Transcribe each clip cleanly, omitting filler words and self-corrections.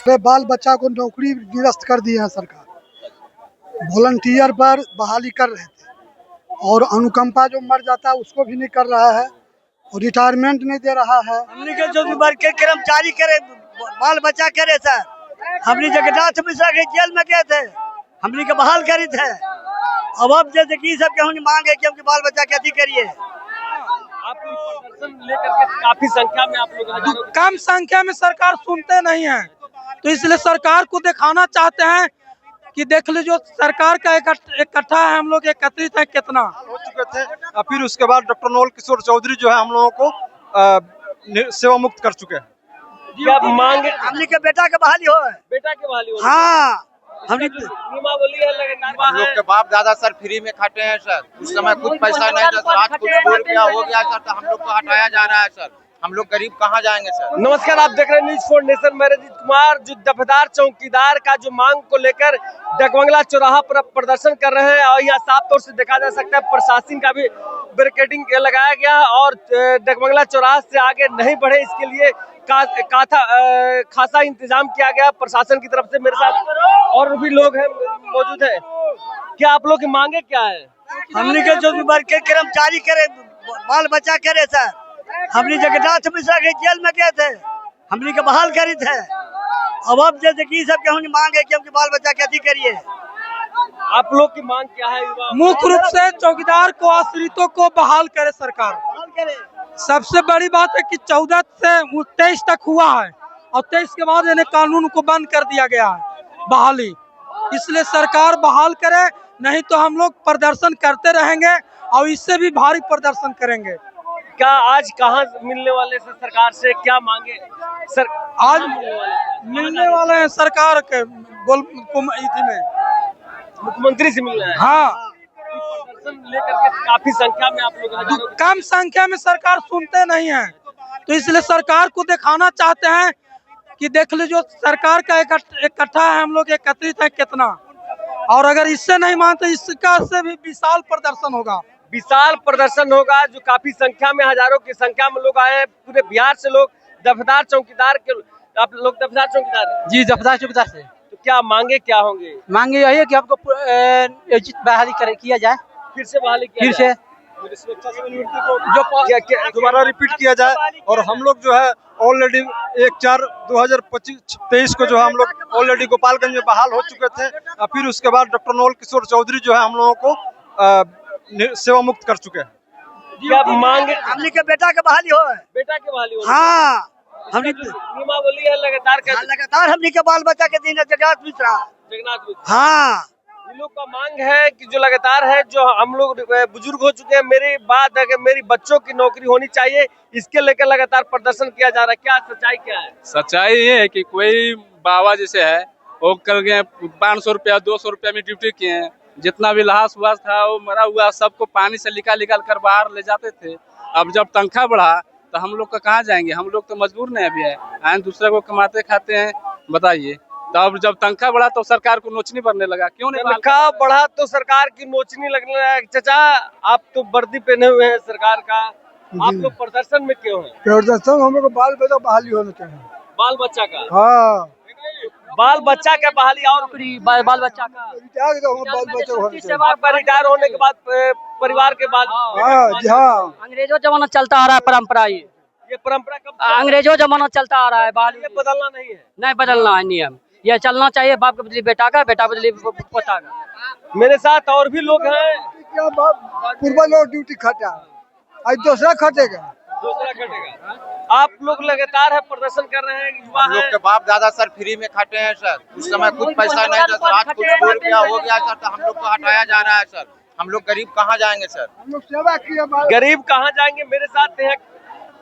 दूसरे बाल बच्चा को नौकरी निरस्त कर दी है सरकार। वॉलंटियर पर बहाली कर रहे थे और अनुकंपा जो मर जाता है उसको भी नहीं कर रहा है और रिटायरमेंट नहीं दे रहा है। हमने के जो के कर्मचारी करे बाल बच्चा करे सर, हमने जगन्नाथ मिश्रा के जेल में गए थे, हमने के बहाल करी थे। अब जैसे की सब के हमने मांगे कि हमके बाल बच्चा कैसी करिए। आप प्रदर्शन लेकर के काफी संख्या में आप लोग कम संख्या में सरकार सुनते नहीं है, तो इसलिए सरकार को दिखाना चाहते हैं कि देख लीजिए सरकार का इकट्ठा है, हम लोग एकत्रित है कितना हो चुके थे। फिर उसके बाद डॉक्टर नवल किशोर चौधरी जो है हम लोगों को सेवा मुक्त कर चुके हैं। क्या मांग? हमने के बेटा के बहाली हो, बेटा के बहाली हो। हाँ, हमने नियमावली है लगातार। हम लोग के बाप दादा सर फ्री में खाते हैं सर, उस समय कुछ पैसा नहीं था सर, आज कुछ रुपया हो गया सर तो हम लोग को हटाया जा रहा है सर। हम लोग गरीब कहाँ जाएंगे सर। नमस्कार, आप देख रहे हैं न्यूज़ फॉर नेशन। मैं रंजीत कुमार, जो दफेदार चौकीदार का जो मांग को लेकर डकबंगला चौराहा पर प्रदर्शन कर रहे हैं और यहाँ साफ तौर से देखा जा सकता है प्रशासन का भी बैरिकेडिंग लगाया गया और डकबंगला चौराहा से आगे नहीं बढ़े इसके लिए खासा इंतजाम किया गया प्रशासन की तरफ से। मेरे साथ और भी लोग हैं मौजूद है। क्या आप लोग की मांगे क्या है? हमने के जो के कर्मचारी करे बाल बच्चा करे सर, हमने जगन्नाथ मिश्रा के जेल में गए थे, हमने के बहाल करी थे। अब जैसे की सब के हमने मांगे कि हमके बाल बच्चा कैसी करिए। आप लोग की मांग क्या है? मुख्य रूप से चौकीदार को आश्रितों को बहाल करे सरकार। सबसे बड़ी बात है कि 14 से 23 तक हुआ है और 23 के बाद इन्हें कानून को बंद कर दिया गया है बहाली, इसलिए सरकार बहाल करे, नहीं तो हम लोग प्रदर्शन करते रहेंगे और इससे भी भारी प्रदर्शन करेंगे। क्या आज कहाँ मिलने वाले से सरकार से क्या मांगे सर? आज मिलने वाले हैं सरकार के मुख्यमंत्री से मिलना है। हाँ, प्रदर्शन लेकर के काफी संख्या में आप लोग कम संख्या में सरकार सुनते नहीं है, तो इसलिए सरकार को दिखाना चाहते हैं कि देख लीजिए सरकार का इकट्ठा है, हम लोग एकत्रित है कितना, और अगर इससे नहीं मानते इसका से भी विशाल प्रदर्शन होगा। विशाल प्रदर्शन होगा जो काफी संख्या में हजारों की संख्या में लोग आए हैं। पूरे बिहार से लोग दफेदार चौकीदार के, आप लोग दफेदार चौकीदार? जी, दफेदार चौकीदार से। तो क्या मांगे क्या होंगे? मांगे यही है कि हमको बहाली किया जाए, फिर से बहाली फिर से जो दोबारा रिपीट किया जाए। और हम लोग जो है ऑलरेडी 1/4/2023 को जो है हम लोग ऑलरेडी गोपालगंज में बहाल हो चुके थे। फिर उसके बाद डॉक्टर नवल किशोर चौधरी जो है हम लोगों को सेवा मुक्त कर चुके हैं। क्या मांगे? हमने के बेटा के बहाली हो, बेटा के बहाली हो। हाँ, हमने नियमावली है लगातार हमने के बाल बच्चा के दिन जगन्नाथ मिश्रा। हाँ, लोग का मांग है कि जो लगातार है, जो हम लोग बुजुर्ग हो चुके हैं, मेरी बात है कि मेरी बच्चों की नौकरी होनी चाहिए, इसके लेकर लगातार प्रदर्शन किया जा रहा है। क्या सच्चाई क्या है? सच्चाई ये है कि कोई बाबा जैसे है वो कर गए 500 रुपया 200 रुपया में ड्यूटी किए हैं, जितना भी लहास हुआ था वो मरा हुआ सबको पानी से निकाल कर बाहर ले जाते थे। अब जब तनख्वाह बढ़ा तो हम लोग का कहाँ जाएंगे? हम लोग तो मजबूर नहीं अभी है, दूसरे को कमाते खाते हैं, बताइए। तो अब जब तनख्वाह बढ़ा तो सरकार को नोचनी बढ़ने लगा, क्यों नहीं? तनख्वाह बढ़ा तो सरकार की नोचनी लगने लगा। चाचा, आप तो वर्दी पहने हुए हैं सरकार का, आप लोग प्रदर्शन में क्यों हैं? प्रदर्शन हम लोग बाल बच्चा बहाली होना चाहिए। बाल बच्चा का? हाँ, बाल बच्चा का बहाली और बाल बच्चा का रिटायर होने के बाद परिवार के बाद। अंग्रेजों जमाना चलता आ रहा है परंपरा, ये परंपरा कब? अंग्रेजों जमाना चलता आ रहा है, बहाली बदलना नहीं है। नहीं बदलना है नियम, यह चलना चाहिए। बाप के बदले बेटा का, बेटा बदले पोता का। मेरे साथ और भी लोग हैं। पूर्वा लोग ड्यूटी खटा, आज दूसरा खटेगा। आप लोग लगातार है प्रदर्शन कर रहे हैं, युवा हम लोग के बाप दादा सर फ्री में खाते हैं सर, उस समय कुछ पैसा नहीं था सर, आज कुछ रुपया हो गया सर तो हम लोग को हटाया जा रहा है सर। हम लोग गरीब कहाँ जाएंगे सर? हम लोग सेवा किया, गरीब कहाँ जाएंगे? मेरे साथ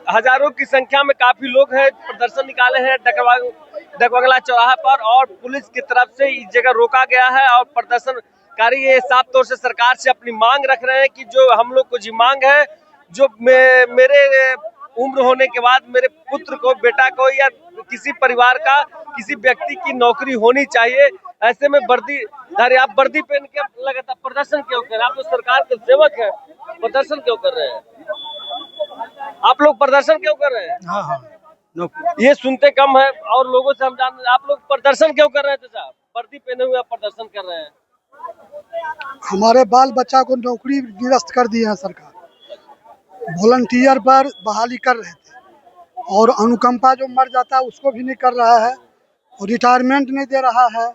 हजारों की संख्या में काफी लोग हैं, प्रदर्शन निकाले हैं डकबंगला चौराहा पर और पुलिस की तरफ से इस जगह रोका गया है और प्रदर्शनकारी ये साफ तौर से सरकार से अपनी मांग रख रहे हैं कि जो हम लोग को जी मांग है, जो मेरे उम्र होने के बाद मेरे पुत्र को, बेटा को या किसी परिवार का किसी व्यक्ति की नौकरी होनी चाहिए। ऐसे में वर्दीधारी, आप वर्दी पहन के लगातार प्रदर्शन क्यों कर रहे हैं? आप तो सरकार के सेवक हैं, प्रदर्शन क्यों कर रहे हैं? आप लोग प्रदर्शन क्यों कर रहे हैं? हाँ हाँ, नौकरी। ये सुनते कम है और लोगों से हम जान, आप लोग प्रदर्शन क्यों कर रहे थे साहब? वर्दी पहने हुए आप प्रदर्शन कर रहे हैं। हमारे बाल बच्चा को नौकरी निरस्त कर दी है सरकार। वॉलंटियर पर बहाली कर रहे थे और अनुकंपा जो मर जाता है उसको भी नहीं कर रहा है और रिटायरमेंट नहीं दे रहा है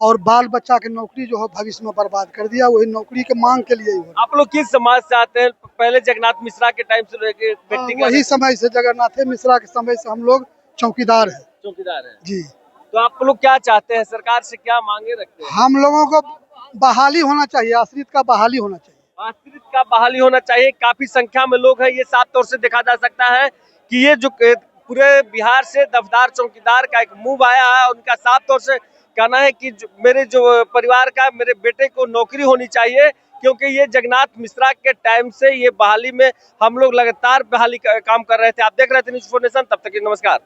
और बाल बच्चा की नौकरी जो है भविष्य में बर्बाद कर दिया। वही नौकरी के मांग के लिए ही हो आप लोग किस समाज से आते हैं? पहले जगन्नाथ मिश्रा के टाइम से लेके व्यक्तिगत वही समय से जगन्नाथ मिश्रा के समय से हम लोग चौकीदार हैं चौकीदार है। जी। तो आप लोग क्या चाहते हैं? सरकार से क्या मांगे रखते हैं? हम लोगों को बहाली होना चाहिए, आश्रित का बहाली होना चाहिए। आश्रित का बहाली होना चाहिए। काफी संख्या में लोग हैं, ये साफ तौर से देखा जा सकता है कि ये जो पूरे बिहार से दफदार चौकीदार का एक मूव आया है, उनका साफ तौर से कहना है कि मेरे जो परिवार का, मेरे बेटे को नौकरी होनी चाहिए, क्योंकि ये जगन्नाथ मिश्रा के टाइम से ये बहाली में हम लोग लगातार बहाली का काम कर रहे थे। आप देख रहे थे न्यूज़ 4 नेशन, तब तक के नमस्कार।